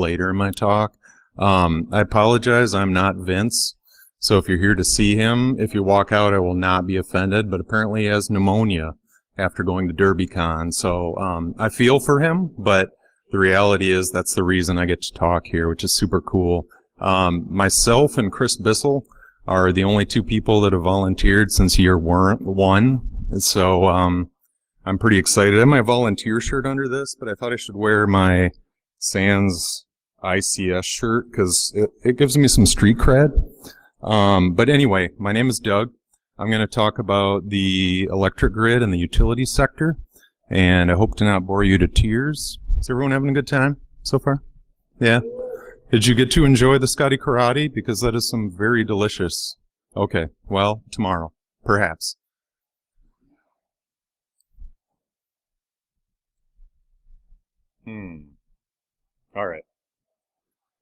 later in my talk. I apologize, I'm not Vince. So if you're here to see him, if you walk out, I will not be offended, but apparently he has pneumonia after going to GrrCON. So I feel for him, but the reality is that's the reason I get to talk here, which is super cool. Myself and Chris Bissell are the only two people that have volunteered since year one. So I'm pretty excited. I have my volunteer shirt under this, but I thought I should wear my Sans ICS shirt because it gives me some street cred. But anyway, my name is Doug. I'm going to talk about the electric grid and the utility sector, and I hope to not bore you to tears. Is everyone having a good time so far? Yeah? Did you get to enjoy the Scotty Karate? Because that is some very delicious. Okay, well, tomorrow, perhaps. All right.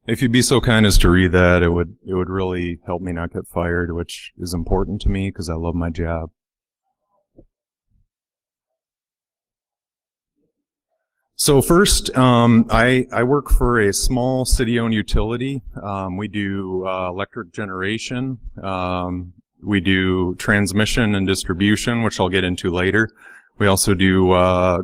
If you'd be so kind as to read that, it would really help me not get fired, which is important to me because I love my job. So first, I work for a small city-owned utility. We do electric generation. We do transmission and distribution, which I'll get into later. We also do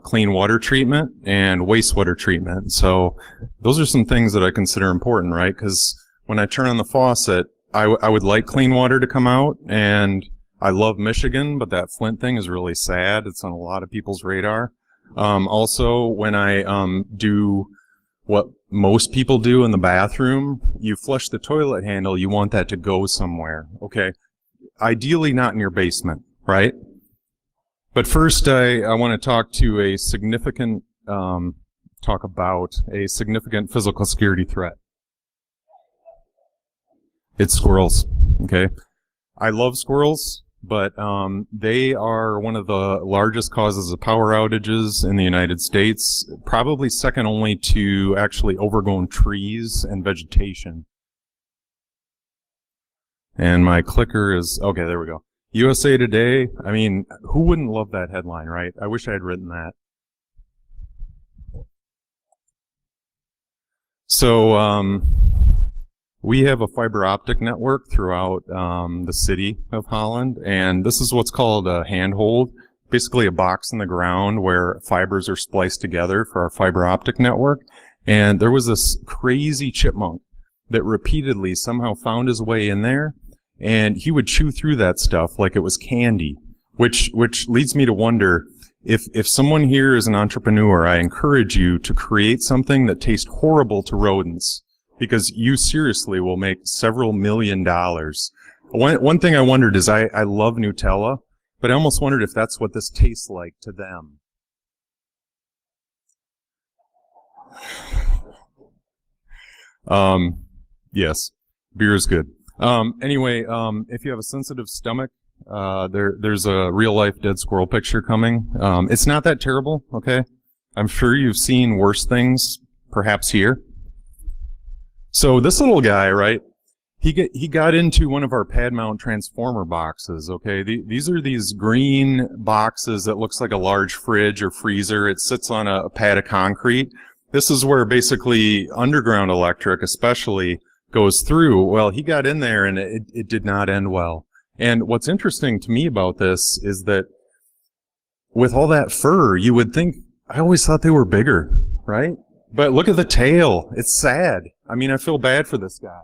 clean water treatment and wastewater treatment. So those are some things that I consider important, right? Because when I turn on the faucet, I would like clean water to come out, and I love Michigan, but that Flint thing is really sad. It's on a lot of people's radar. Also, when I do what most people do in the bathroom, you flush the toilet handle, you want that to go somewhere, okay? Ideally not in your basement, right? But first, I want to talk about a significant physical security threat. It's squirrels, okay? I love squirrels, but they are one of the largest causes of power outages in the United States, probably second only to actually overgrown trees and vegetation. And my clicker is, okay, there we go. USA Today, I mean, who wouldn't love that headline, right? I wish I had written that. So we have a fiber optic network throughout the city of Holland, and this is what's called a handhold, basically a box in the ground where fibers are spliced together for our fiber optic network. And there was this crazy chipmunk that repeatedly somehow found his way in there, and he would chew through that stuff like it was candy, which leads me to wonder, if someone here is an entrepreneur, I encourage you to create something that tastes horrible to rodents, because you seriously will make several $1 million. One thing I wondered is I love Nutella, but I almost wondered if that's what this tastes like to them. Yes, beer is good. Anyway, if you have a sensitive stomach, there's a real-life dead squirrel picture coming. It's not that terrible, okay? I'm sure you've seen worse things, perhaps here. So this little guy, right, he got into one of our pad mount transformer boxes, okay? These are these green boxes that looks like a large fridge or freezer. It sits on a pad of concrete. This is where basically underground electric especially goes through. Well, he got in there and it did not end well. And what's interesting to me about this is that with all that fur, you would think, I always thought they were bigger, right? But look at the tail. It's sad. I mean, I feel bad for this guy.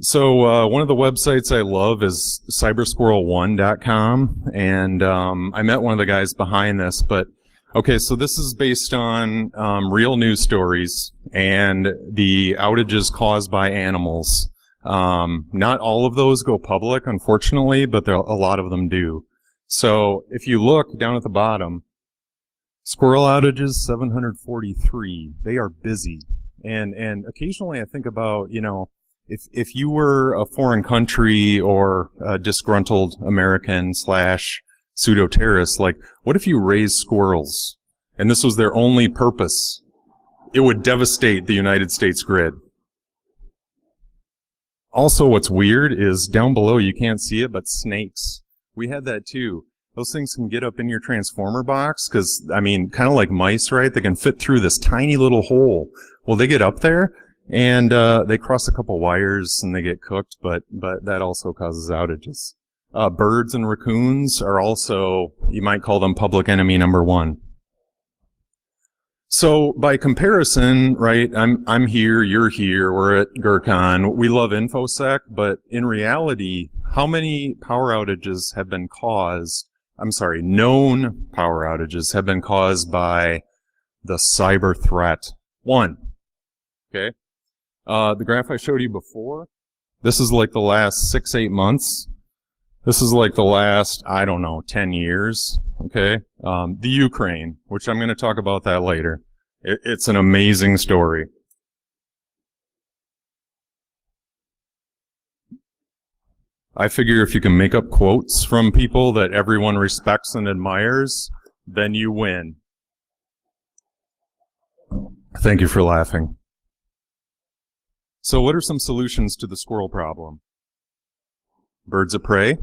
So one of the websites I love is cybersquirrel1.com, and I met one of the guys behind this. But okay, so this is based on real news stories and the outages caused by animals. Not all of those go public, unfortunately, but a lot of them do. So if you look down at the bottom, squirrel outages 743. They are busy, and occasionally I think about, you know, if you were a foreign country or a disgruntled American / pseudo-terrorist, like, what if you raised squirrels and this was their only purpose? It would devastate the United States grid. Also, what's weird is down below, you can't see it, but snakes. We had that too. Those things can get up in your transformer box because, I mean, kind of like mice, right? They can fit through this tiny little hole. Well, they get up there and they cross a couple wires and they get cooked, but that also causes outages. Birds and raccoons are also, you might call them public enemy number one. So by comparison, right, I'm here, you're here, we're at GrrCON. We love InfoSec, but in reality, how many power outages have been caused, known power outages have been caused by the cyber threat? One. Okay. The graph I showed you before, this is like the last 6-8 months. This is like the last, I don't know, 10 years. Okay. The Ukraine, which I'm going to talk about that later. It's an amazing story. I figure if you can make up quotes from people that everyone respects and admires, then you win. Thank you for laughing. So what are some solutions to the squirrel problem? Birds of prey.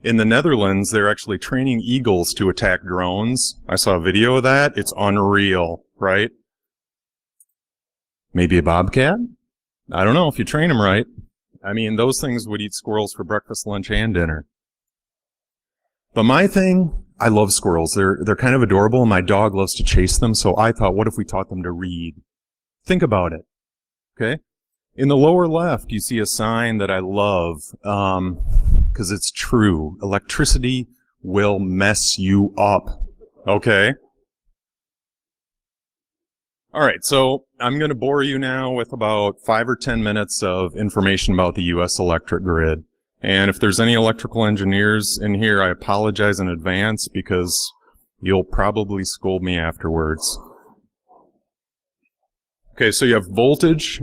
In the Netherlands, they're actually training eagles to attack drones. I saw a video of that. It's unreal, right? Maybe a bobcat? I don't know if you train them right. I mean, those things would eat squirrels for breakfast, lunch, and dinner. But my thing, I love squirrels. They're kind of adorable, and my dog loves to chase them, so I thought, what if we taught them to read? Think about it, okay? In the lower left, you see a sign that I love, because it's true. Electricity will mess you up, okay? All right, so I'm going to bore you now with about 5 or 10 minutes of information about the U.S. electric grid. And if there's any electrical engineers in here, I apologize in advance because you'll probably scold me afterwards. Okay, so you have voltage.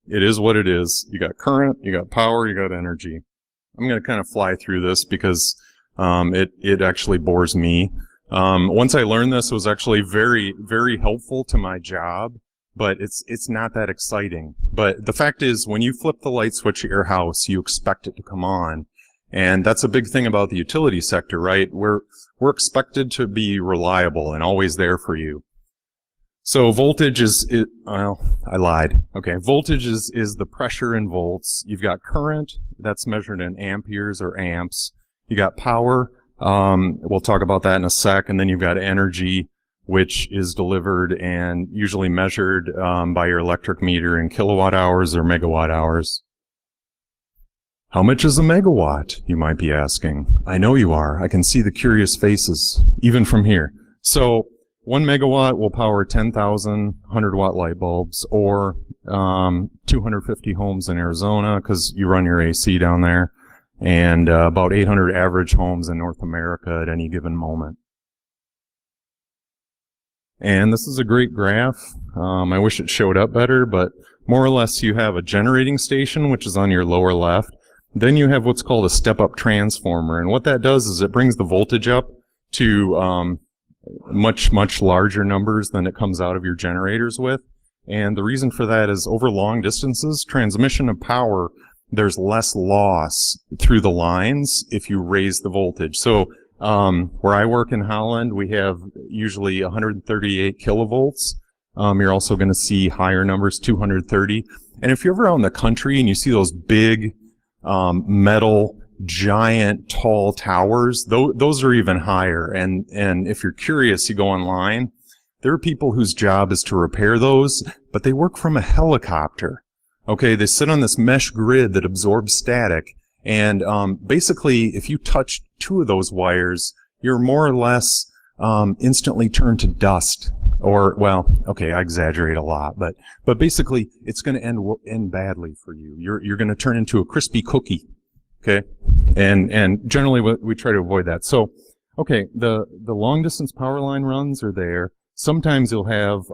It is what it is. You got current, you got power, you got energy. I'm going to kind of fly through this because it actually bores me. Once I learned this, it was actually very, very helpful to my job, but it's not that exciting. But the fact is, when you flip the light switch at your house, you expect it to come on. And that's a big thing about the utility sector, right? We're expected to be reliable and always there for you. So voltage well, I lied. Okay, voltage is the pressure in volts. You've got current, that's measured in amperes or amps. You got power. We'll talk about that in a sec. And then you've got energy, which is delivered and usually measured by your electric meter in kilowatt hours or megawatt hours. How much is a megawatt, you might be asking? I know you are. I can see the curious faces, even from here. So 1 megawatt will power 10,000 100-watt light bulbs, or 250 homes in Arizona, because you run your AC down there, and about 800 average homes in North America at any given moment. And this is a great graph. I wish it showed up better, but more or less you have a generating station, which is on your lower left. Then you have what's called a step-up transformer, and what that does is it brings the voltage up to much, much larger numbers than it comes out of your generators with. And the reason for that is over long distances, transmission of power, there's less loss through the lines if you raise the voltage. So where I work in Holland, we have usually 138 kilovolts. You're also going to see higher numbers, 230. And if you're ever out in the country and you see those big metal, giant, tall towers, those are even higher. And if you're curious, you go online. There are people whose job is to repair those, but they work from a helicopter. Okay, they sit on this mesh grid that absorbs static, and basically, if you touch 2 of those wires, you're more or less instantly turned to dust. Or, well, okay, I exaggerate a lot, but basically, it's going to end badly for you. You're going to turn into a crispy cookie. Okay, and generally we try to avoid that. So, okay, the long distance power line runs are there. Sometimes you'll have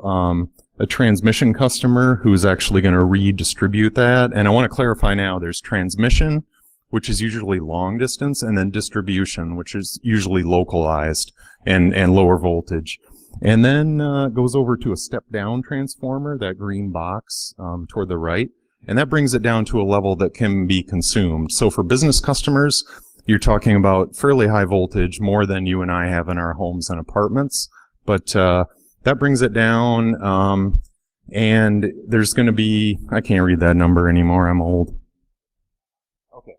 a transmission customer who's actually going to redistribute that. And I want to clarify now, there's transmission, which is usually long distance, and then distribution, which is usually localized and lower voltage. And then goes over to a step-down transformer, that green box toward the right. And that brings it down to a level that can be consumed. So for business customers, you're talking about fairly high voltage, more than you and I have in our homes and apartments. But that brings it down, and there's going to be, I can't read that number anymore, I'm old. Okay.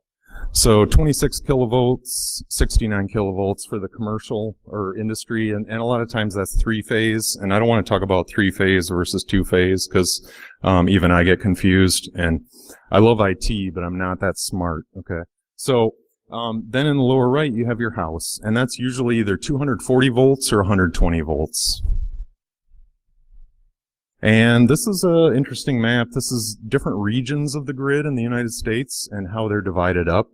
So 26 kilovolts, 69 kilovolts for the commercial or industry, and a lot of times that's three-phase, and I don't want to talk about three-phase versus two-phase, because even I get confused, and I love IT, but I'm not that smart, okay? So then in the lower right, you have your house, and that's usually either 240 volts or 120 volts. And this is an interesting map. This is different regions of the grid in the United States and how they're divided up.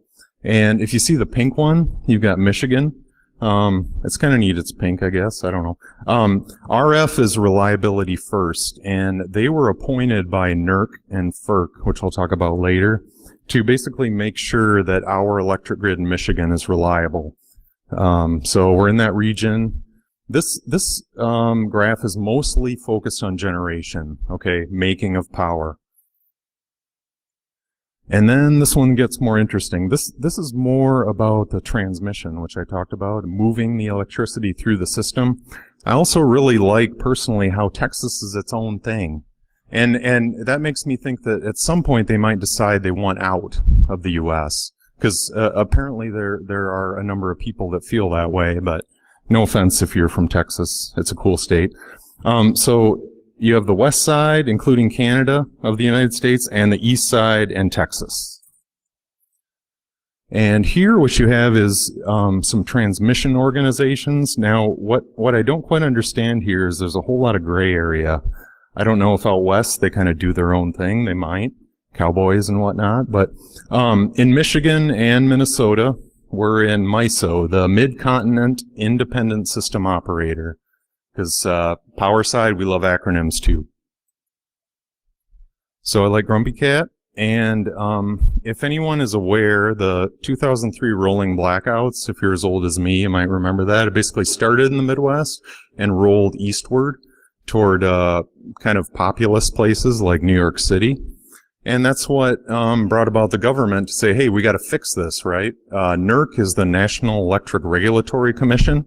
And if you see the pink one, you've got Michigan. It's kind of neat. It's pink, I guess. I don't know. RF is reliability first, and they were appointed by NERC and FERC, which I'll talk about later, to basically make sure that our electric grid in Michigan is reliable. So we're in that region. This graph is mostly focused on generation, okay, making of power. And then this one gets more interesting. This is more about the transmission, which I talked about, moving the electricity through the system. I also really like, personally, how Texas is its own thing. And that makes me think that at some point they might decide they want out of the U.S. because apparently there are a number of people that feel that way, but no offense if you're from Texas. It's a cool state. So you have the west side, including Canada, of the United States, and the east side and Texas. And here what you have is some transmission organizations. Now, what I don't quite understand here is there's a whole lot of gray area. I don't know if out west they kind of do their own thing. They might, cowboys and whatnot. But in Michigan and Minnesota, we're in MISO, the Mid-Continent Independent System Operator. Because power side, we love acronyms too. So I like Grumpy Cat. And if anyone is aware, the 2003 rolling blackouts, if you're as old as me, you might remember that. It basically started in the Midwest and rolled eastward toward kind of populous places like New York City. And that's what brought about the government to say, hey, we got to fix this, right? NERC is the National Electric Regulatory Commission.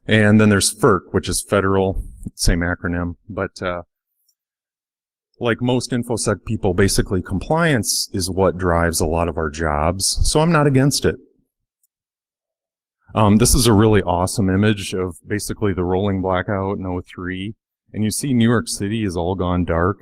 And then there's FERC, which is federal, same acronym. But like most InfoSec people, basically compliance is what drives a lot of our jobs. So I'm not against it. This is a really awesome image of basically the rolling blackout in '03. And you see New York City is all gone dark.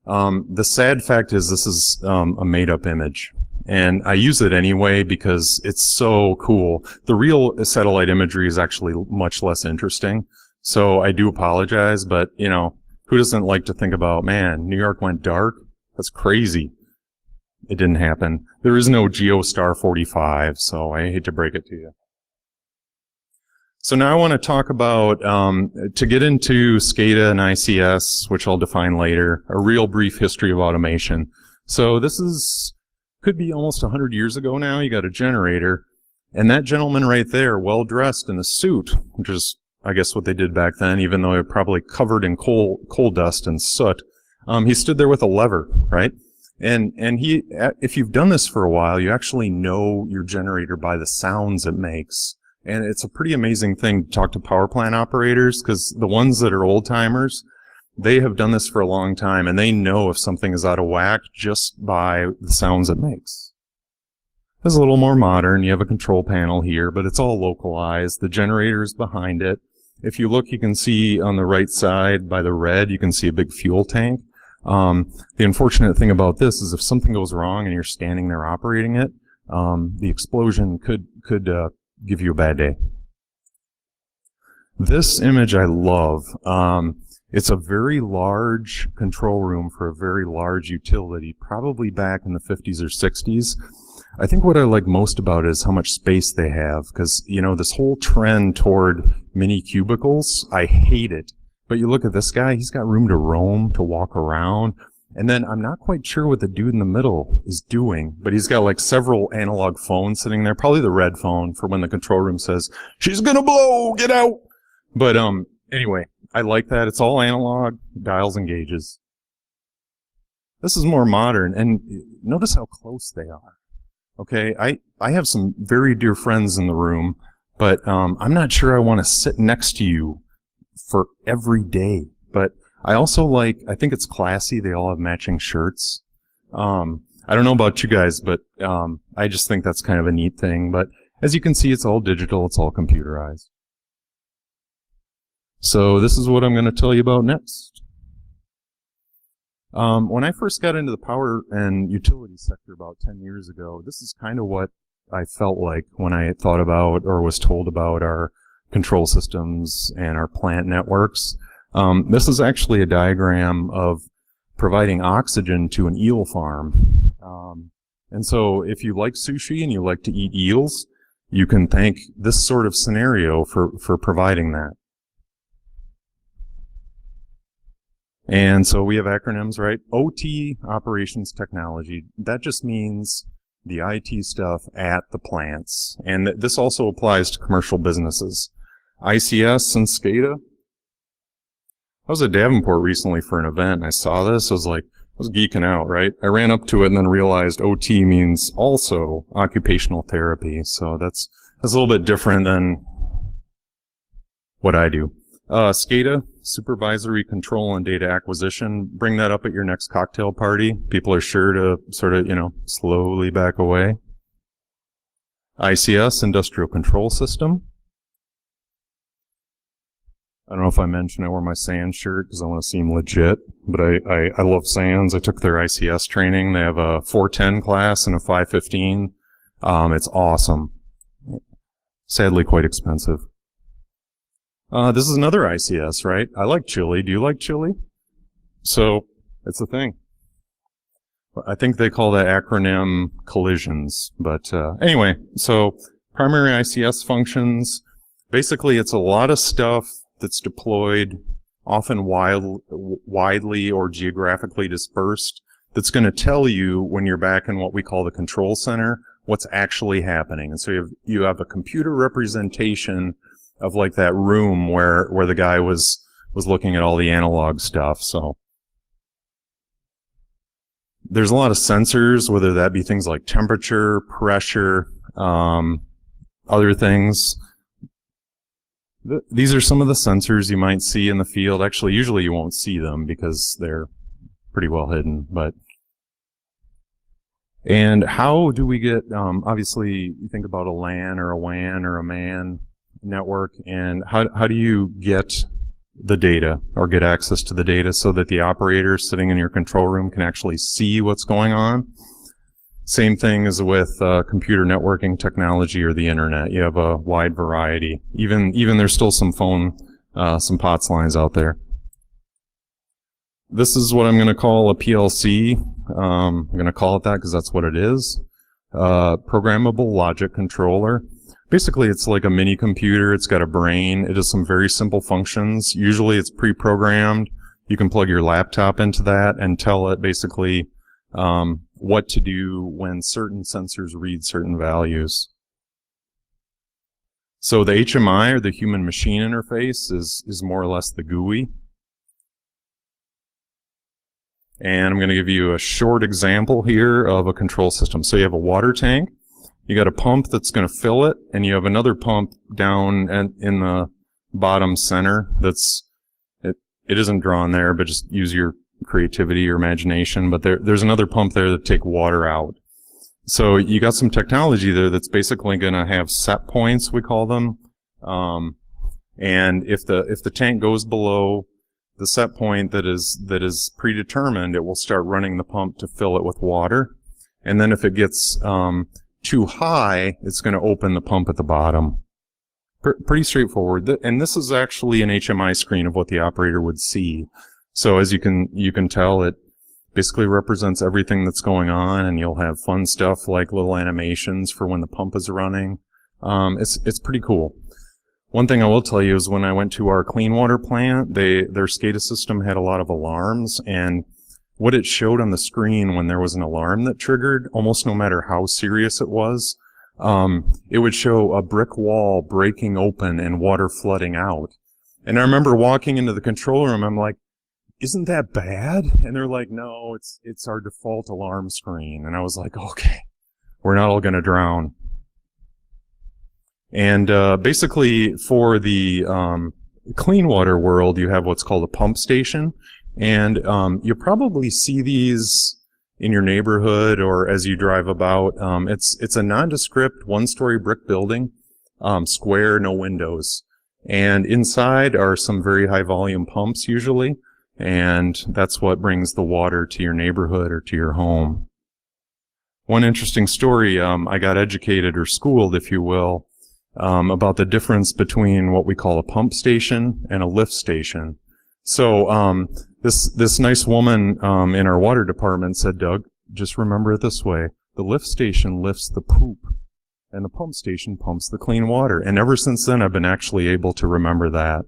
The sad fact is this is a made-up image. And I use it anyway because it's so cool. The real satellite imagery is actually much less interesting. So I do apologize, but, you know, who doesn't like to think about, man, New York went dark? That's crazy. It didn't happen. There is no GeoStar 45, so I hate to break it to you. So now I want to talk about, to get into SCADA and ICS, which I'll define later, a real brief history of automation. So this is, could be almost 100 years ago now. You got a generator, and that gentleman right there, well dressed in a suit, which is, I guess, what they did back then, even though they were probably covered in coal dust and soot. He stood there with a lever, right? And he, if you've done this for a while, you actually know your generator by the sounds it makes. And it's a pretty amazing thing to talk to power plant operators, because the ones that are old timers, they have done this for a long time, and they know if something is out of whack just by the sounds it makes. This is a little more modern. You have a control panel here, but it's all localized. The generator is behind it. If you look, you can see on the right side by the red, you can see a big fuel tank. The unfortunate thing about this is if something goes wrong and you're standing there operating it, the explosion could give you a bad day. This image I love. It's a very large control room for a very large utility, probably back in the 50s or 60s. I think what I like most about it is how much space they have, because, you know, this whole trend toward mini cubicles, I hate it. But you look at this guy, he's got room to roam, to walk around. And then I'm not quite sure what the dude in the middle is doing, but he's got like several analog phones sitting there, probably the red phone for when the control room says, she's gonna blow, get out. But anyway, I like that. It's all analog, dials and gauges. This is more modern, and notice how close they are. Okay, I have some very dear friends in the room, but I'm not sure I want to sit next to you for every day. But I also like, I think it's classy. They all have matching shirts. I don't know about you guys, but I just think that's kind of a neat thing. But as you can see, it's all digital. It's all computerized. So this is what I'm going to tell you about next. When I first got into the power and utility sector about 10 years ago, this is kind of what I felt like when I thought about or was told about our control systems and our plant networks. This is actually a diagram of providing oxygen to an eel farm. And so if you like sushi and you like to eat eels, you can thank this sort of scenario for providing that. And so we have acronyms, right? OT, Operations Technology. That just means the IT stuff at the plants. And this also applies to commercial businesses. ICS and SCADA. I was at Davenport recently for an event, and I saw this. I was geeking out, right? I ran up to it and then realized OT means also occupational therapy. So that's a little bit different than what I do. SCADA, Supervisory Control and Data Acquisition. Bring that up at your next cocktail party. People are sure to sort of, slowly back away. ICS, Industrial Control System. I don't know if I mentioned I wore my SANS shirt because I want to seem legit, but I love SANS. I took their ICS training. They have a 410 class and a 515. It's awesome. Sadly, quite expensive. This is another ICS, right? I like chili. Do you like chili? So, it's a thing. I think they call that acronym collisions. But anyway, so primary ICS functions, basically it's a lot of stuff that's deployed, often widely or geographically dispersed, that's going to tell you when you're back in what we call the control center, what's actually happening. And so you have a computer representation of like that room where the guy was looking at all the analog stuff. So there's a lot of sensors, whether that be things like temperature, pressure, other things. These are some of the sensors you might see in the field. Actually, usually you won't see them because they're pretty well hidden. And how do we get, obviously you think about a LAN or a WAN or a MAN network, and how do you get the data or get access to the data so that the operator sitting in your control room can actually see what's going on? Same thing as with computer networking technology or the internet. You have a wide variety. Even there's still some phone, some POTS lines out there. This is what I'm going to call a PLC. I'm going to call it that because that's what it is. Programmable logic controller. Basically, it's like a mini computer. It's got a brain. It does some very simple functions. Usually it's pre-programmed. You can plug your laptop into that and tell it basically what to do when certain sensors read certain values. So the HMI, or the human machine interface, is more or less the GUI. And I'm going to give you a short example here of a control system. So you have a water tank. You got a pump that's going to fill it, and you have another pump down in the bottom center it isn't drawn there, but just use your creativity or imagination. But there's another pump there that take water out. So you got some technology there that's basically going to have set points, we call them. And if the tank goes below the set point that is predetermined, it will start running the pump to fill it with water. And then if it gets too high, it's going to open the pump at the bottom. Pretty straightforward. And this is actually an HMI screen of what the operator would see. So as you can tell, it basically represents everything that's going on, and you'll have fun stuff like little animations for when the pump is running. It's pretty cool. One thing I will tell you is when I went to our clean water plant, their SCADA system had a lot of alarms, and what it showed on the screen when there was an alarm that triggered, almost no matter how serious it was, it would show a brick wall breaking open and water flooding out. And I remember walking into the control room, I'm like, isn't that bad? And they're like, no, it's our default alarm screen. And I was like, okay, We're not all going to drown. And basically, for the clean water world, you have what's called a pump station. And you'll probably see these in your neighborhood or as you drive about. It's a nondescript one-story brick building, square, no windows. And inside are some very high-volume pumps usually. And that's what brings the water to your neighborhood or to your home. One interesting story, I got educated or schooled, if you will, about the difference between what we call a pump station and a lift station. So this nice woman in our water department said, Doug, just remember it this way. The lift station lifts the poop, and the pump station pumps the clean water. And ever since then, I've been actually able to remember that.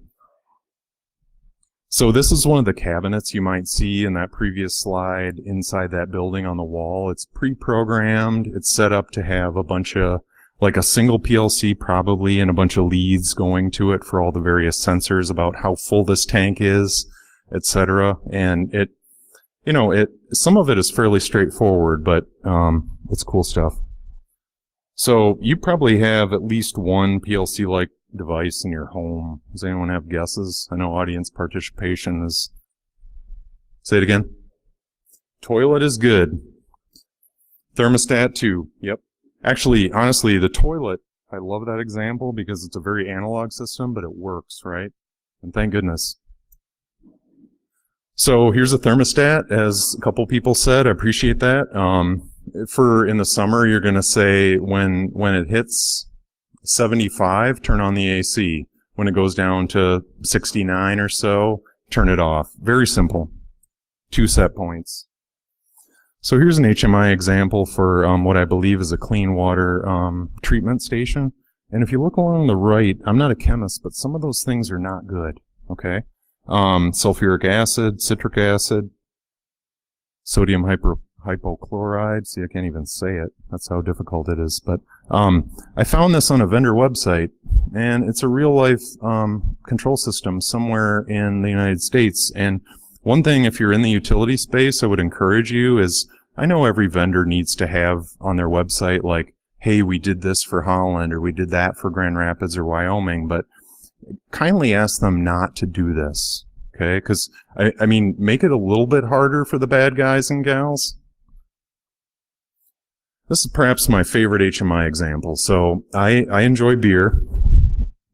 So this is one of the cabinets you might see in that previous slide inside that building on the wall. It's pre-programmed. It's set up to have a bunch of, like a single PLC probably, and a bunch of leads going to it for all the various sensors about how full this tank is, etc. And it, you know, some of it is fairly straightforward, but it's cool stuff. So you probably have at least one PLC-like device in your home. Does anyone have guesses? I know audience participation is... Say it again. Toilet is good. Thermostat too. Yep. Actually, honestly, the toilet, I love that example because it's a very analog system, but it works, right? And thank goodness. So here's a thermostat, as a couple people said. I appreciate that. For in the summer, you're going to say when it hits 75, turn on the AC. When it goes down to 69 or so, turn it off. Very simple. 2 set points. So here's an HMI example for what I believe is a clean water treatment station. And if you look along the right, I'm not a chemist, but some of those things are not good, okay? Sulfuric acid, citric acid, sodium hypochloride. See, I can't even say it. That's how difficult it is. But I found this on a vendor website, and it's a real-life control system somewhere in the United States. And one thing, if you're in the utility space, I would encourage you is, I know every vendor needs to have on their website, like, hey, we did this for Holland, or we did that for Grand Rapids or Wyoming, but kindly ask them not to do this, okay? Because, I mean, make it a little bit harder for the bad guys and gals. This is perhaps my favorite HMI example. So I enjoy beer,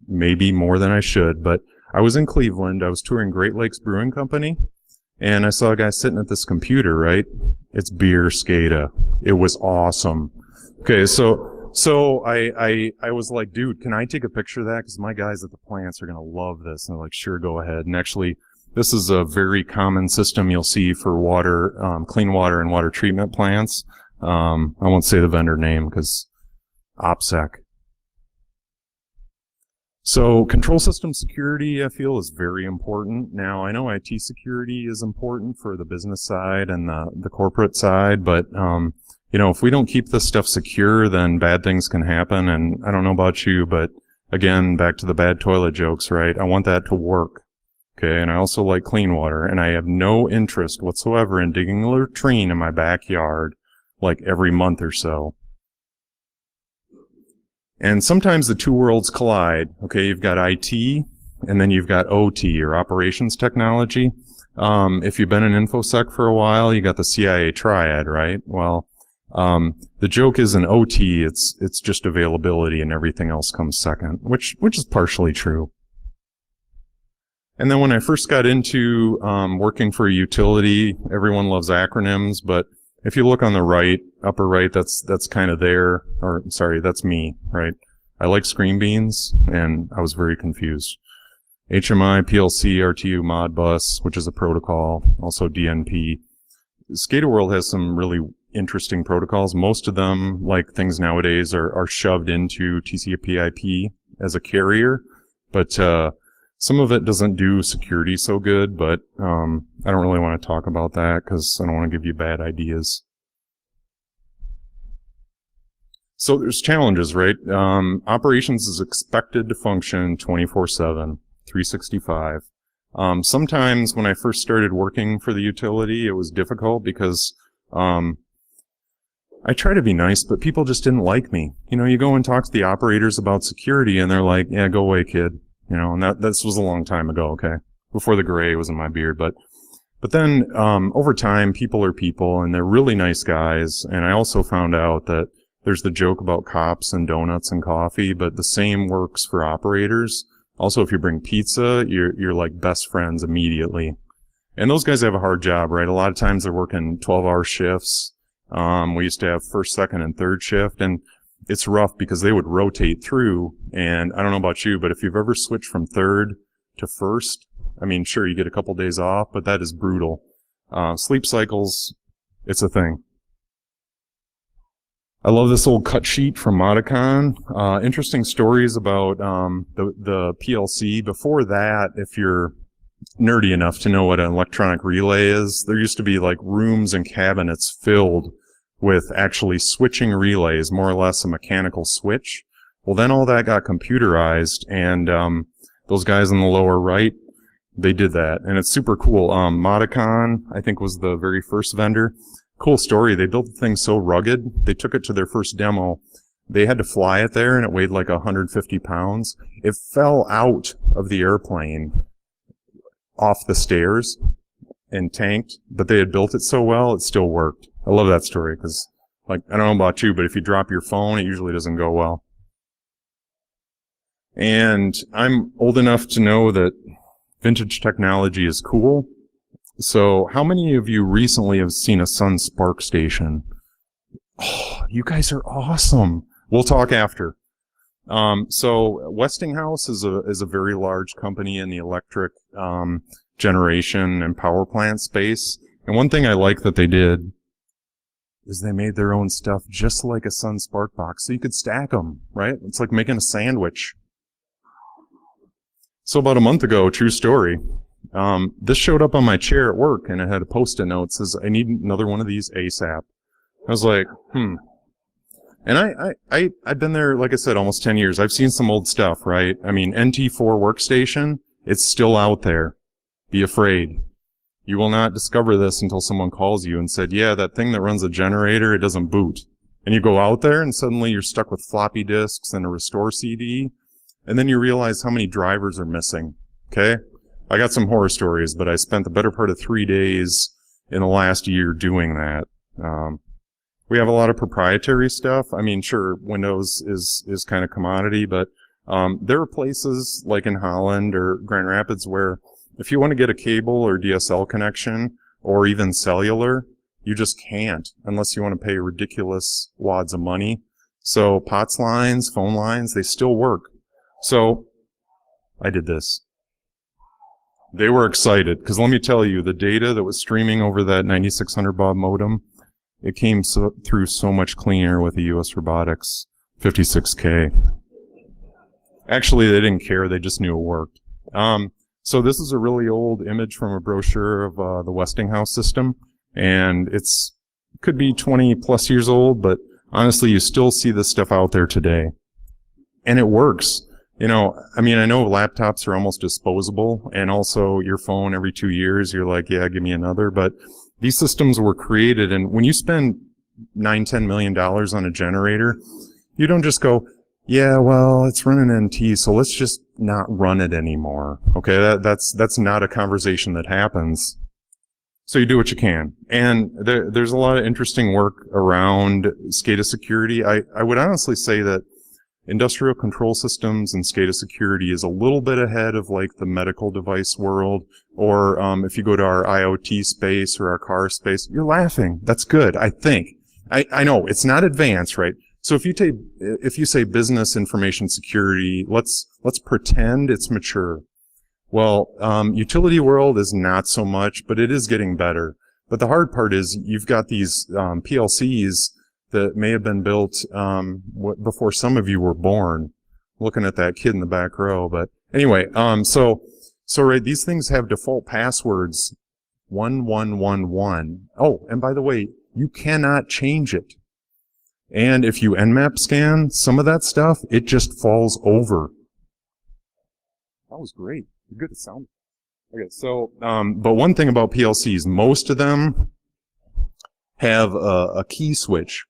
maybe more than I should, but I was in Cleveland. I was touring Great Lakes Brewing Company, and I saw a guy sitting at this computer, right? It's beer SCADA. It was awesome. Okay, so I was like, dude, can I take a picture of that? Because my guys at the plants are going to love this. And they're like, sure, go ahead. And actually, this is a very common system you'll see for water, clean water and water treatment plants. I won't say the vendor name because OPSEC. So control system security, I feel, is very important. Now, I know IT security is important for the business side and the corporate side, but you know, if we don't keep this stuff secure, then bad things can happen. And I don't know about you, but again, back to the bad toilet jokes, right? I want that to work. Okay, and I also like clean water, and I have no interest whatsoever in digging a latrine in my backyard like every month or so. And sometimes the two worlds collide. Okay, you've got IT, and then you've got OT, or operations technology. If you've been in InfoSec for a while, you got the CIA triad, right? Well, the joke isn't OT, it's just availability, and everything else comes second, which is partially true. And then when I first got into working for a utility, everyone loves acronyms, but if you look on the right, upper right, that's kind of there, or sorry, that's me, right? I like screen beans, and I was very confused. HMI, PLC, RTU, Modbus, which is a protocol, also DNP. SCADA World has some really interesting protocols. Most of them, like things nowadays, are shoved into TCP/IP as a carrier, but some of it doesn't do security so good, but I don't really want to talk about that because I don't want to give you bad ideas. So there's challenges, right? Operations is expected to function 24/7, 365. Sometimes when I first started working for the utility, it was difficult because I try to be nice, but people just didn't like me. You know, you go and talk to the operators about security and they're like, yeah, go away, kid. You know, and this was a long time ago, okay? Before the gray was in my beard. But then, over time, people are people and they're really nice guys. And I also found out that there's the joke about cops and donuts and coffee, but the same works for operators. Also, if you bring pizza, you're like best friends immediately. And those guys have a hard job, right? A lot of times they're working 12-hour shifts. We used to have first, second, and third shift, and it's rough because they would rotate through. And I don't know about you, but if you've ever switched from third to first, I mean, sure, you get a couple days off, but that is brutal. Sleep cycles, it's a thing. I love this old cut sheet from GrrCON. Interesting stories about the PLC. Before that, if you're nerdy enough to know what an electronic relay is, there used to be like rooms and cabinets filled with actually switching relays, more or less a mechanical switch. Well, then all that got computerized, and those guys in the lower right, they did that, and it's super cool. GrrCON, I think, was the very first vendor. Cool story. They built the thing so rugged, they took it to their first demo. They had to fly it there, and it weighed like 150 pounds. It fell out of the airplane off the stairs and tanked, but they had built it so well, it still worked. I love that story because, like, I don't know about you, but if you drop your phone, it usually doesn't go well. And I'm old enough to know that vintage technology is cool. So how many of you recently have seen a Sun Spark station? Oh, you guys are awesome. We'll talk after. So Westinghouse is a very large company in the electric generation and power plant space. And one thing I like that they did is they made their own stuff just like a Sun Spark box. So you could stack them, right? It's like making a sandwich. So about a month ago, true story, this showed up on my chair at work, and it had a Post-it note that says, I need another one of these ASAP. I was like, And I've been there, like I said, almost 10 years. I've seen some old stuff, right? I mean, NT4 workstation, it's still out there. Be afraid. You will not discover this until someone calls you and said, yeah, that thing that runs a generator, it doesn't boot. And you go out there and suddenly you're stuck with floppy disks and a restore CD. And then you realize how many drivers are missing. Okay? I got some horror stories, but I spent the better part of 3 days in the last year doing that. We have a lot of proprietary stuff. I mean, sure, Windows is kind of commodity, but there are places like in Holland or Grand Rapids where if you want to get a cable or DSL connection or even cellular, you just can't unless you want to pay ridiculous wads of money. So POTS lines, phone lines, they still work. So I did this. They were excited because let me tell you, the data that was streaming over that 9600 baud modem, it came through so much cleaner with the US Robotics 56K. Actually, they didn't care. They just knew it worked. So this is a really old image from a brochure of the Westinghouse system, and it could be 20 plus years old, but honestly, you still see this stuff out there today. And it works. You know, I mean, I know laptops are almost disposable, and also your phone every 2 years, you're like, yeah, give me another. But these systems were created, and when you spend $9-10 million on a generator, you don't just go, yeah, well, it's running NT, so let's just not run it anymore. Okay, that's not a conversation that happens. So you do what you can. And there's a lot of interesting work around SCADA security. I would honestly say that industrial control systems and SCADA security is a little bit ahead of like the medical device world, or if you go to our IoT space or our car space, you're laughing. That's good, I think. I know it's not advanced, right? So if you say business information security, let's pretend it's mature. Well, utility world is not so much, but it is getting better. But the hard part is you've got these PLCs that may have been built before some of you were born. Looking at that kid in the back row, but anyway, so right, these things have default passwords 1111. Oh, and by the way, you cannot change it. And if you Nmap scan some of that stuff, it just falls over. That was great. You're good at sound. Okay, so but one thing about PLCs, most of them have a key switch.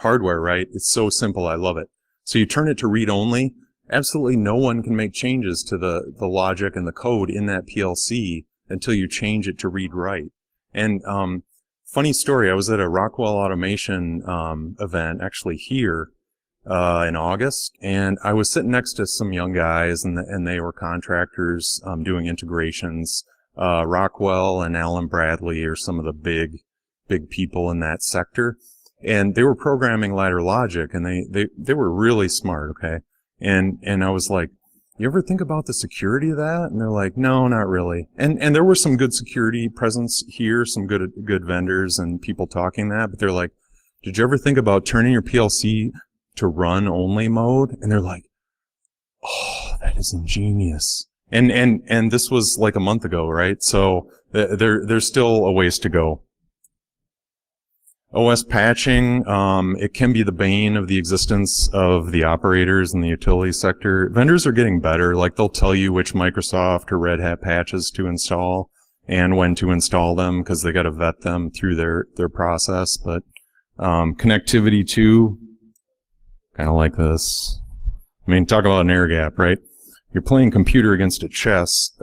hardware, right? It's so simple. I love it. So you turn it to read-only. Absolutely no one can make changes to the logic and the code in that PLC until you change it to read-write. And funny story, I was at a Rockwell Automation event, actually here, in August, and I was sitting next to some young guys, and they were contractors doing integrations. Rockwell and Alan Bradley are some of the big people in that sector, and they were programming ladder logic, and they were really smart, okay? And I was like, you ever think about the security of that? And they're like, no, not really. And there were some good security presence here, some good vendors and people talking that, but they're like, did you ever think about turning your PLC to run only mode? And they're like, oh, that is ingenious. And this was like a month ago, right? So there's still a ways to go. OS patching, it can be the bane of the existence of the operators in the utility sector. Vendors are getting better. Like, they'll tell you which Microsoft or Red Hat patches to install and when to install them, because they got to vet them through their process. But connectivity too, kind of like this. I mean, talk about an air gap, right? You're playing computer against a chess.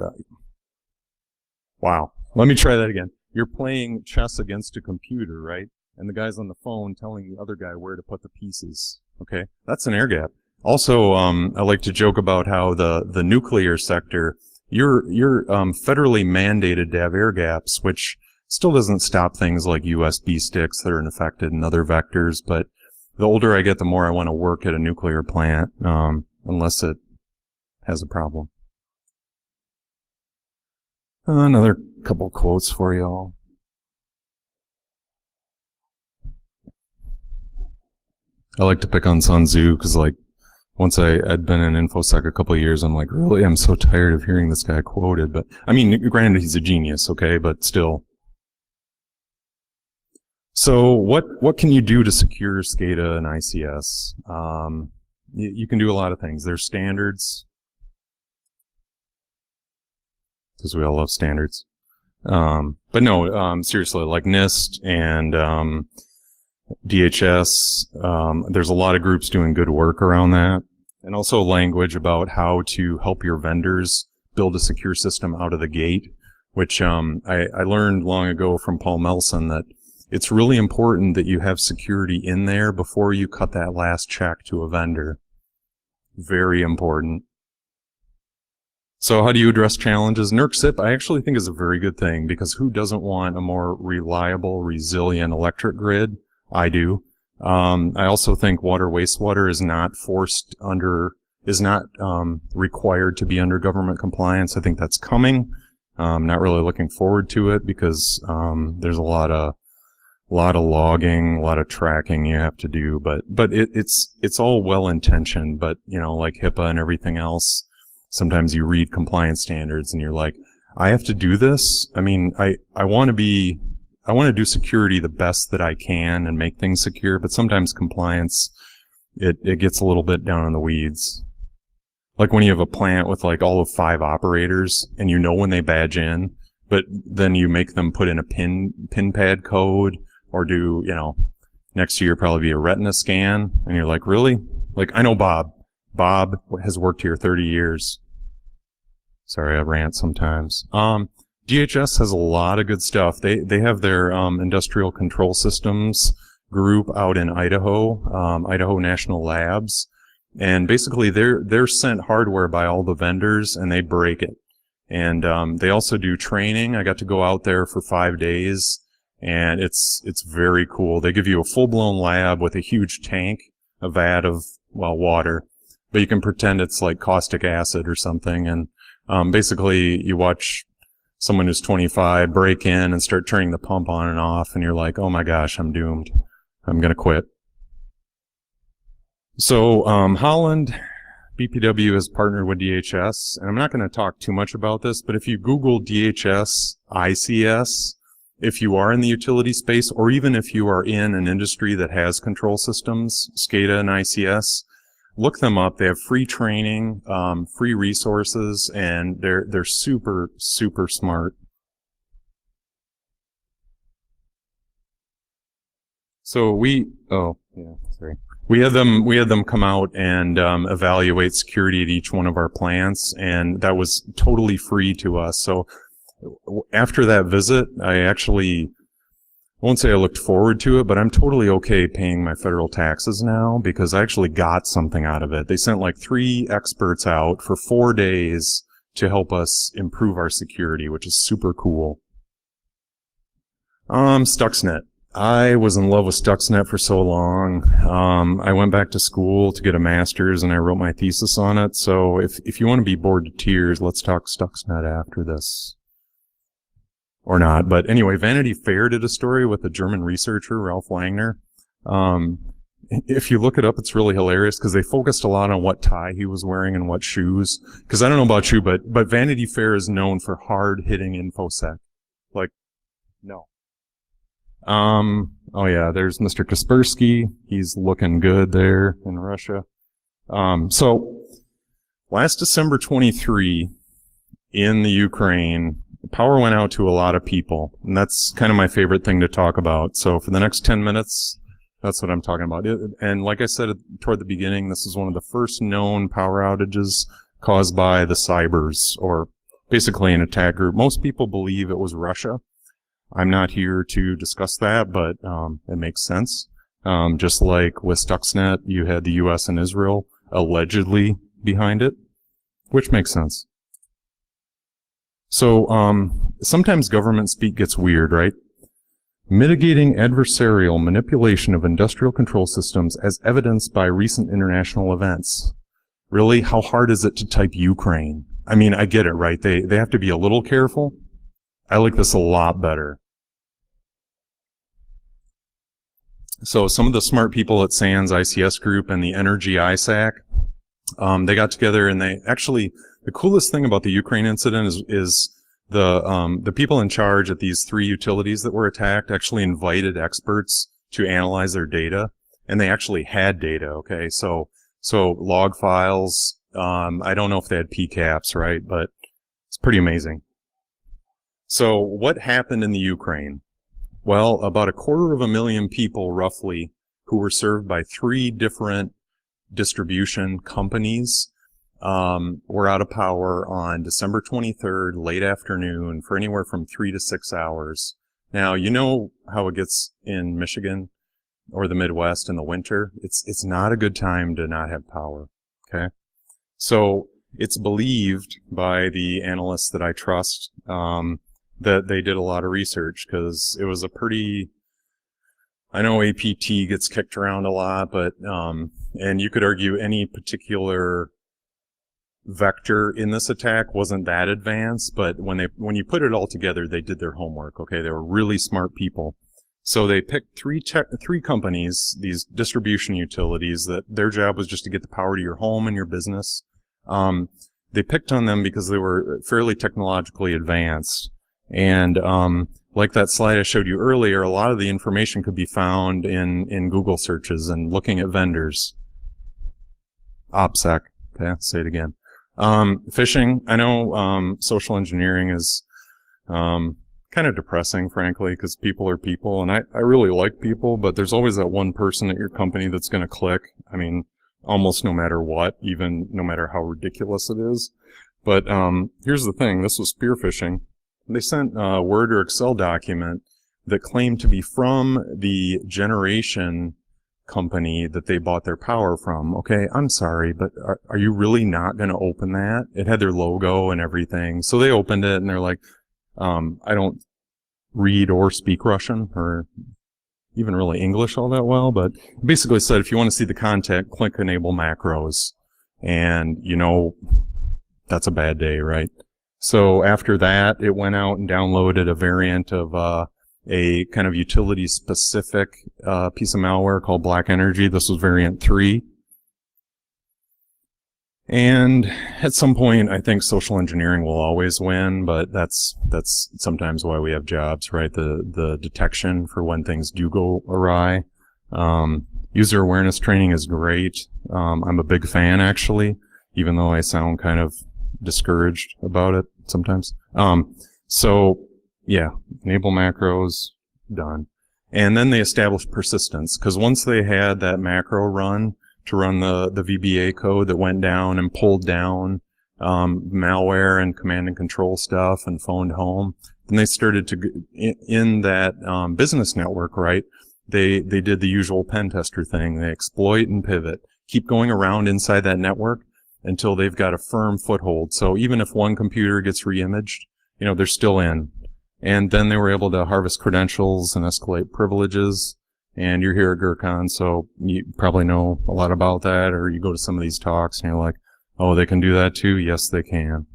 Wow. Let me try that again. You're playing chess against a computer, right? And the guy's on the phone telling the other guy where to put the pieces. Okay, that's an air gap. Also, I like to joke about how the nuclear sector, you're federally mandated to have air gaps, which still doesn't stop things like USB sticks that are infected and other vectors. But the older I get, the more I want to work at a nuclear plant, unless it has a problem. Another couple quotes for y'all. I like to pick on Sun Tzu because, like, once I'd been in InfoSec a couple of years, I'm like, really, I'm so tired of hearing this guy quoted. But, I mean, granted, he's a genius, okay, but still. So what can you do to secure SCADA and ICS? You can do a lot of things. There's standards, because we all love standards. But no, seriously, like NIST and DHS, there's a lot of groups doing good work around that. And also language about how to help your vendors build a secure system out of the gate, which I learned long ago from Paul Melson that it's really important that you have security in there before you cut that last check to a vendor. Very important. So how do you address challenges? NERC-CIP, I actually think, is a very good thing, because who doesn't want a more reliable, resilient electric grid? I do. I also think water wastewater is not required to be under government compliance. I think that's coming. I'm not really looking forward to it because there's a lot of logging, a lot of tracking you have to do. But it's all well intentioned. But you know, like HIPAA and everything else, sometimes you read compliance standards and you're like, I have to do this. I mean, I want to do security the best that I can and make things secure, but sometimes compliance, it gets a little bit down in the weeds. Like when you have a plant with like all of 5 operators and you know when they badge in, but then you make them put in a pin pad code or do, you know, next year probably be a retina scan, and you're like, really? Like, I know Bob. Bob has worked here 30 years. Sorry, I rant sometimes. DHS has a lot of good stuff. They have their industrial control systems group out in Idaho, Idaho National Labs, and basically they're sent hardware by all the vendors and they break it. And they also do training. I got to go out there for 5 days, and it's very cool. They give you a full-blown lab with a huge tank, a vat of, well, water, but you can pretend it's like caustic acid or something. And basically you watch someone who's 25 break in and start turning the pump on and off, and you're like, oh my gosh, I'm doomed. I'm going to quit. So Holland, BPW has partnered with DHS, and I'm not going to talk too much about this, but if you Google DHS ICS, if you are in the utility space, or even if you are in an industry that has control systems, SCADA and ICS, look them up. They have free training, free resources, and they're super, super smart. So Yeah, sorry. We had them come out and evaluate security at each one of our plants, and that was totally free to us. So after that visit, I won't say I looked forward to it, but I'm totally okay paying my federal taxes now because I actually got something out of it. They sent like 3 experts out for 4 days to help us improve our security, which is super cool. Stuxnet. I was in love with Stuxnet for so long. I went back to school to get a master's and I wrote my thesis on it. So if you want to be bored to tears, let's talk Stuxnet after this. Or not. But anyway, Vanity Fair did a story with a German researcher, Ralph Langner. If you look it up, it's really hilarious because they focused a lot on what tie he was wearing and what shoes. Because I don't know about you, but Vanity Fair is known for hard-hitting infosec. Like, no. Oh yeah, there's Mr. Kaspersky. He's looking good there in Russia. So last December 23 in the Ukraine, power went out to a lot of people, and that's kind of my favorite thing to talk about. So for the next 10 minutes, that's what I'm talking about. And like I said toward the beginning, this is one of the first known power outages caused by the cybers, or basically an attack group. Most people believe it was Russia. I'm not here to discuss that, but it makes sense. Just like with Stuxnet, you had the U.S. and Israel allegedly behind it, which makes sense. So sometimes government speak gets weird, right? Mitigating adversarial manipulation of industrial control systems as evidenced by recent international events. Really, how hard is it to type Ukraine? I mean, I get it, right? They have to be a little careful. I like this a lot better. So some of the smart people at SANS ICS Group and the Energy ISAC, they got together and they actually, the coolest thing about the Ukraine incident is the people in charge at these 3 utilities that were attacked actually invited experts to analyze their data, and they actually had data, okay? So log files, I don't know if they had PCAPs, right? But it's pretty amazing. So what happened in the Ukraine? Well, about 250,000 people, roughly, who were served by 3 different distribution companies, were out of power on December 23rd, late afternoon, for anywhere from 3 to 6 hours. Now, you know how it gets in Michigan or the Midwest in the winter. It's not a good time to not have power, okay? So it's believed by the analysts that I trust, that they did a lot of research, because it was a pretty, I know APT gets kicked around a lot, but, and you could argue any particular vector in this attack wasn't that advanced, but when you put it all together, they did their homework, okay? They were really smart people. So they picked 3 companies, these distribution utilities, that their job was just to get the power to your home and your business. They picked on them because they were fairly technologically advanced. And like that slide I showed you earlier, a lot of the information could be found in Google searches and looking at vendors. OPSEC, okay, say it again. Phishing, I know social engineering is kind of depressing, frankly, because people are people, and I really like people, but there's always that one person at your company that's going to click. I mean, almost no matter what, even no matter how ridiculous it is. But here's the thing, this was spear phishing. They sent a Word or Excel document that claimed to be from the generation company that they bought their power from. Okay, I'm sorry, but are you really not going to open that? It had their logo and everything. So they opened it and they're like, I don't read or speak Russian or even really English all that well, but basically said if you want to see the content, click enable macros. And, you know, that's a bad day, right? So after that, it went out and downloaded a variant of a kind of utility-specific piece of malware called Black Energy. This was variant 3. And at some point, I think social engineering will always win, but that's sometimes why we have jobs, right? The detection for when things do go awry. User awareness training is great. I'm a big fan, actually, even though I sound kind of discouraged about it sometimes. So yeah, enable macros, done. And then they established persistence, because once they had that macro run to run the VBA code that went down and pulled down malware and command and control stuff and phoned home, then they started to, in that business network, right, they did the usual pen tester thing. They exploit and pivot, keep going around inside that network until they've got a firm foothold. So even if one computer gets reimaged, you know, they're still in. And then they were able to harvest credentials and escalate privileges. And you're here at GrrCON, so you probably know a lot about that, or you go to some of these talks and you're like, oh, they can do that too? Yes, they can.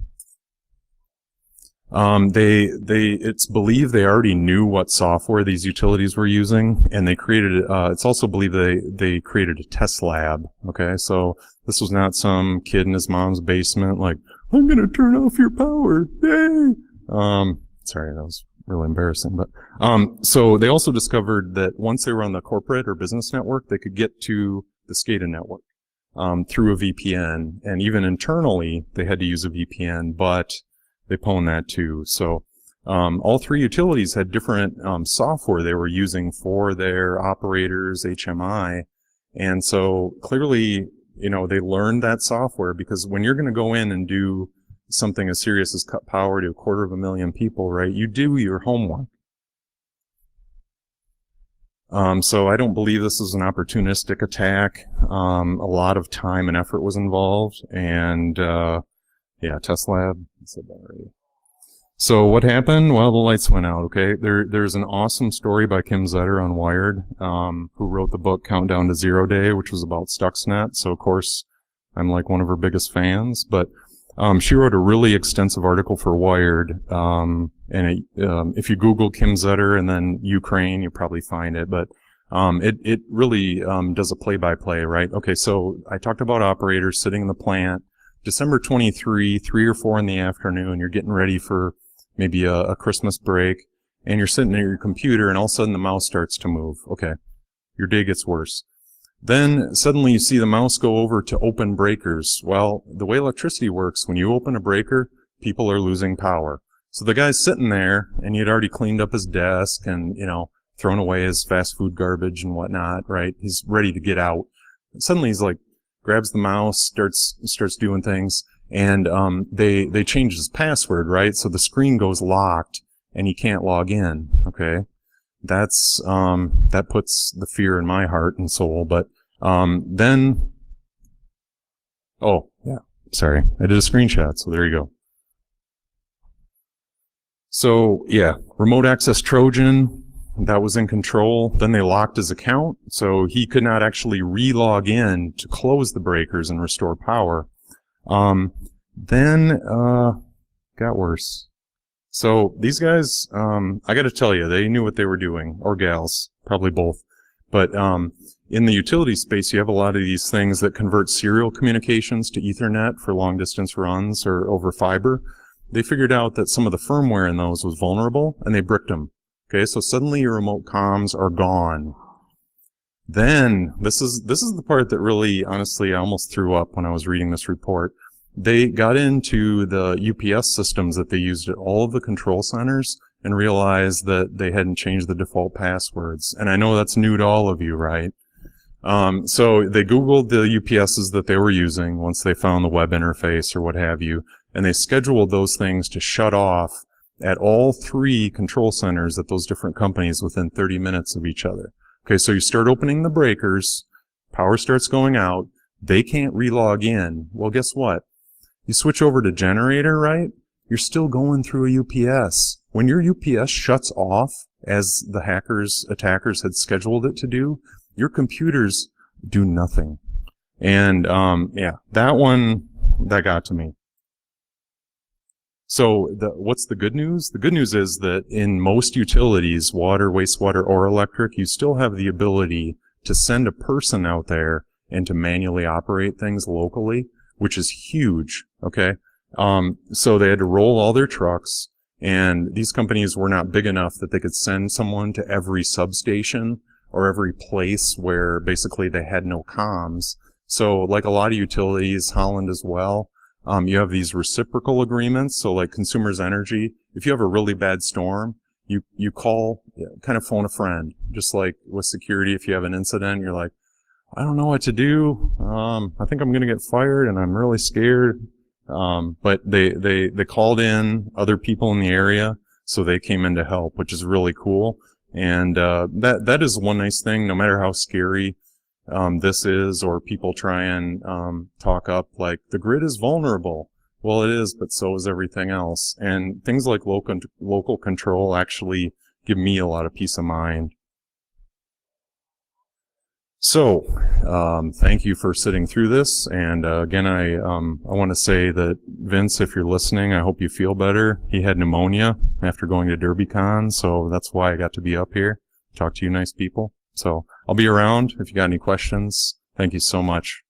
It's believed they already knew what software these utilities were using, and they created, it's also believed they created a test lab. Okay, so this was not some kid in his mom's basement like, I'm gonna turn off your power, yay! Sorry, that was really embarrassing, but, so they also discovered that once they were on the corporate or business network, they could get to the SCADA network, through a VPN, and even internally, they had to use a VPN, but they pwned that too. So, all three utilities had different, software they were using for their operators, HMI, and so clearly, you know, they learned that software, because when you're gonna go in and do something as serious as cut power to 250,000 people, right, you do your homework. So I don't believe this is an opportunistic attack. A lot of time and effort was involved, and yeah, test lab, I said that already. So what happened? Well, the lights went out, okay? There's an awesome story by Kim Zetter on Wired, who wrote the book Countdown to Zero Day, which was about Stuxnet. So of course, I'm like one of her biggest fans, but she wrote a really extensive article for Wired, and if you Google Kim Zetter and then Ukraine, you'll probably find it, but it really does a play-by-play, right? Okay, so I talked about operators sitting in the plant, December 23, 3 or 4 in the afternoon, you're getting ready for maybe a Christmas break, and you're sitting at your computer, and all of a sudden the mouse starts to move. Okay, your day gets worse. Then suddenly you see the mouse go over to open breakers. Well, the way electricity works, when you open a breaker, people are losing power. So the guy's sitting there, and he had already cleaned up his desk and, you know, thrown away his fast food garbage and whatnot, right? He's ready to get out. And suddenly he's like, grabs the mouse, starts doing things, and they change his password, right? So the screen goes locked, and he can't log in, okay? That's, that puts the fear in my heart and soul, but, then, oh, yeah, sorry, I did a screenshot, so there you go. So, yeah, remote access Trojan, that was in control. Then they locked his account, so he could not actually re-log in to close the breakers and restore power. Then, got worse. So these guys, I got to tell you, they knew what they were doing, or gals, probably both. But in the utility space, you have a lot of these things that convert serial communications to Ethernet for long distance runs or over fiber. They figured out that some of the firmware in those was vulnerable, and they bricked them. Okay, so suddenly your remote comms are gone. Then this is the part that really, honestly, I almost threw up when I was reading this report. They got into the UPS systems that they used at all of the control centers and realized that they hadn't changed the default passwords. And I know that's new to all of you, right? So they Googled the UPSs that they were using once they found the web interface or what have you, and they scheduled those things to shut off at all 3 control centers at those different companies within 30 minutes of each other. Okay, so you start opening the breakers, power starts going out, they can't re-log in. Well, guess what? You switch over to generator, right? You're still going through a UPS. When your UPS shuts off, as the attackers had scheduled it to do, your computers do nothing. And, yeah, that one, that got to me. So what's the good news? The good news is that in most utilities, water, wastewater, or electric, you still have the ability to send a person out there and to manually operate things locally, which is huge, okay? So they had to roll all their trucks, and these companies were not big enough that they could send someone to every substation or every place where basically they had no comms. So like a lot of utilities, Holland as well, you have these reciprocal agreements. So like Consumers Energy, if you have a really bad storm, you call, kind of phone a friend, just like with security. If you have an incident, you're like, I don't know what to do. I think I'm going to get fired and I'm really scared. But they called in other people in the area, so they came in to help, which is really cool. And, that is one nice thing, no matter how scary, this is, or people try and, talk up like the grid is vulnerable. Well, it is, but so is everything else. And things like local control actually give me a lot of peace of mind. So, thank you for sitting through this. And again, I want to say that Vince, if you're listening, I hope you feel better. He had pneumonia after going to GrrCON, so that's why I got to be up here, talk to you nice people. So I'll be around if you got any questions. Thank you so much.